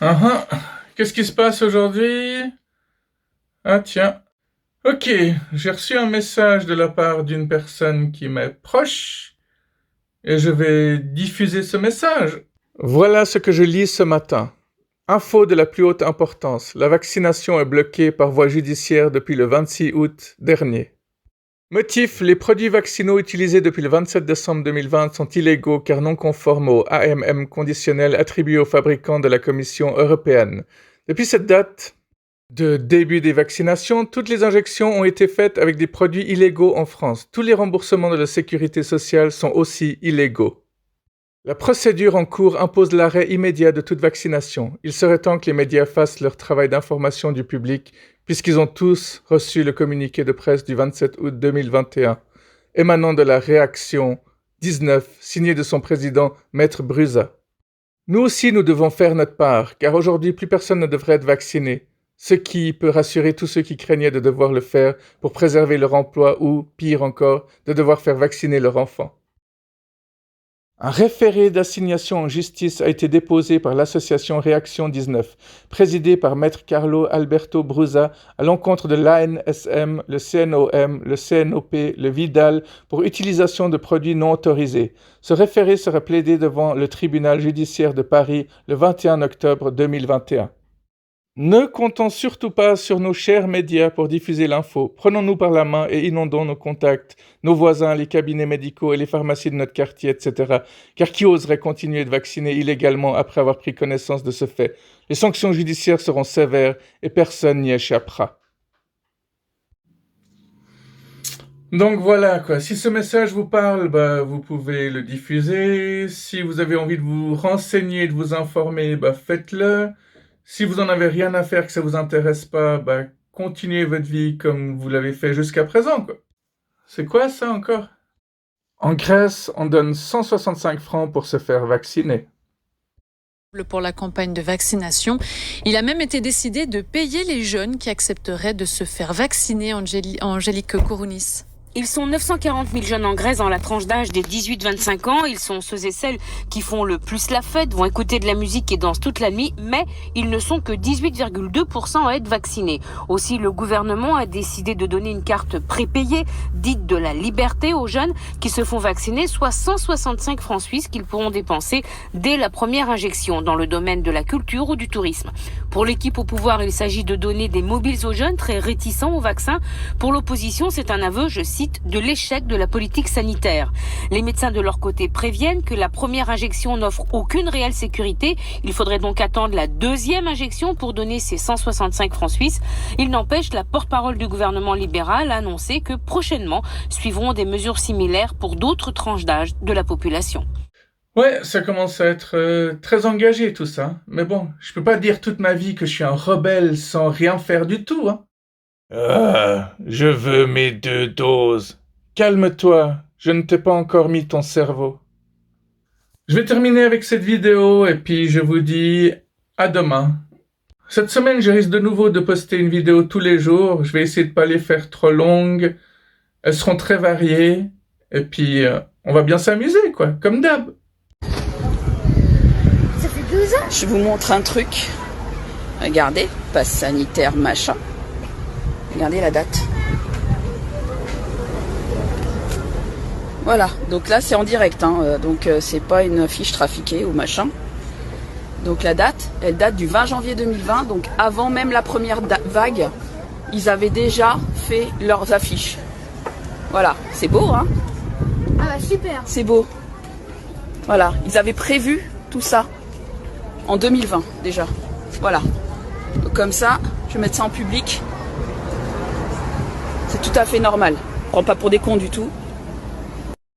Ah ah. Qu'est-ce qui se passe aujourd'hui? Ah tiens. Ok, j'ai reçu un message de la part d'une personne qui m'est proche et je vais diffuser ce message. Voilà ce que je lis ce matin. Info de la plus haute importance. La vaccination est bloquée par voie judiciaire depuis le 26 août dernier. Motif, les produits vaccinaux utilisés depuis le 27 décembre 2020 sont illégaux car non conformes au AMM conditionnel attribué aux fabricants de la Commission européenne. Depuis cette date de début des vaccinations, toutes les injections ont été faites avec des produits illégaux en France. Tous les remboursements de la sécurité sociale sont aussi illégaux. La procédure en cours impose l'arrêt immédiat de toute vaccination. Il serait temps que les médias fassent leur travail d'information du public, puisqu'ils ont tous reçu le communiqué de presse du 27 août 2021, émanant de la réaction 19, signé de son président, Maître Brusa. Nous aussi, nous devons faire notre part, car aujourd'hui, plus personne ne devrait être vacciné, ce qui peut rassurer tous ceux qui craignaient de devoir le faire pour préserver leur emploi ou, pire encore, de devoir faire vacciner leur enfant. Un référé d'assignation en justice a été déposé par l'association Réaction 19, présidée par Maître Carlo Alberto Brusa, à l'encontre de l'ANSM, le CNOM, le CNOP, le Vidal, pour utilisation de produits non autorisés. Ce référé sera plaidé devant le tribunal judiciaire de Paris le 21 octobre 2021. Ne comptons surtout pas sur nos chers médias pour diffuser l'info. Prenons-nous par la main et inondons nos contacts, nos voisins, les cabinets médicaux et les pharmacies de notre quartier, etc. Car qui oserait continuer de vacciner illégalement après avoir pris connaissance de ce fait? Les sanctions judiciaires seront sévères et personne n'y échappera. Donc voilà quoi, si ce message vous parle, vous pouvez le diffuser. Si vous avez envie de vous renseigner, de vous informer, faites-le. Si vous en avez rien à faire, que ça vous intéresse pas, continuez votre vie comme vous l'avez fait jusqu'à présent, quoi. C'est quoi ça encore? En Grèce, on donne 165 francs pour se faire vacciner. Pour la campagne de vaccination. Il a même été décidé de payer les jeunes qui accepteraient de se faire vacciner, Angélique Kourounis. Ils sont 940 000 jeunes en Grèce dans la tranche d'âge des 18-25 ans. Ils sont ceux et celles qui font le plus la fête, vont écouter de la musique et dansent toute la nuit, mais ils ne sont que 18,2% à être vaccinés. Aussi, le gouvernement a décidé de donner une carte prépayée, dite de la liberté, aux jeunes qui se font vacciner, soit 165 francs suisses qu'ils pourront dépenser dès la première injection dans le domaine de la culture ou du tourisme. Pour l'équipe au pouvoir, il s'agit de donner des mobiles aux jeunes très réticents au vaccin. Pour l'opposition, c'est un aveu, je cite, de l'échec de la politique sanitaire. Les médecins de leur côté préviennent que la première injection n'offre aucune réelle sécurité. Il faudrait donc attendre la deuxième injection pour donner ces 165 francs suisses. Il n'empêche, la porte-parole du gouvernement libéral a annoncé que prochainement suivront des mesures similaires pour d'autres tranches d'âge de la population. Ouais, ça commence à être très engagé tout ça. Mais bon, je peux pas dire toute ma vie que je suis un rebelle sans rien faire du tout, hein. Je veux mes 2 doses. Calme-toi, je ne t'ai pas encore mis ton cerveau. Je vais terminer avec cette vidéo et puis je vous dis à demain. Cette semaine, je risque de nouveau de poster une vidéo tous les jours. Je vais essayer de pas les faire trop longues. Elles seront très variées. Et puis, on va bien s'amuser, quoi, comme d'hab. Ça fait 12 ans. Je vous montre un truc. Regardez, passe sanitaire, machin. Regardez la date. Voilà, donc là c'est en direct, donc c'est pas une fiche trafiquée ou machin. Donc la date, elle date du 20 janvier 2020, donc avant même la première vague, ils avaient déjà fait leurs affiches. Voilà, c'est beau, hein? Ah super. C'est beau. Voilà, ils avaient prévu tout ça en 2020 déjà. Voilà. Donc comme ça, je vais mettre ça en public. C'est tout à fait normal. On ne prend pas pour des cons du tout.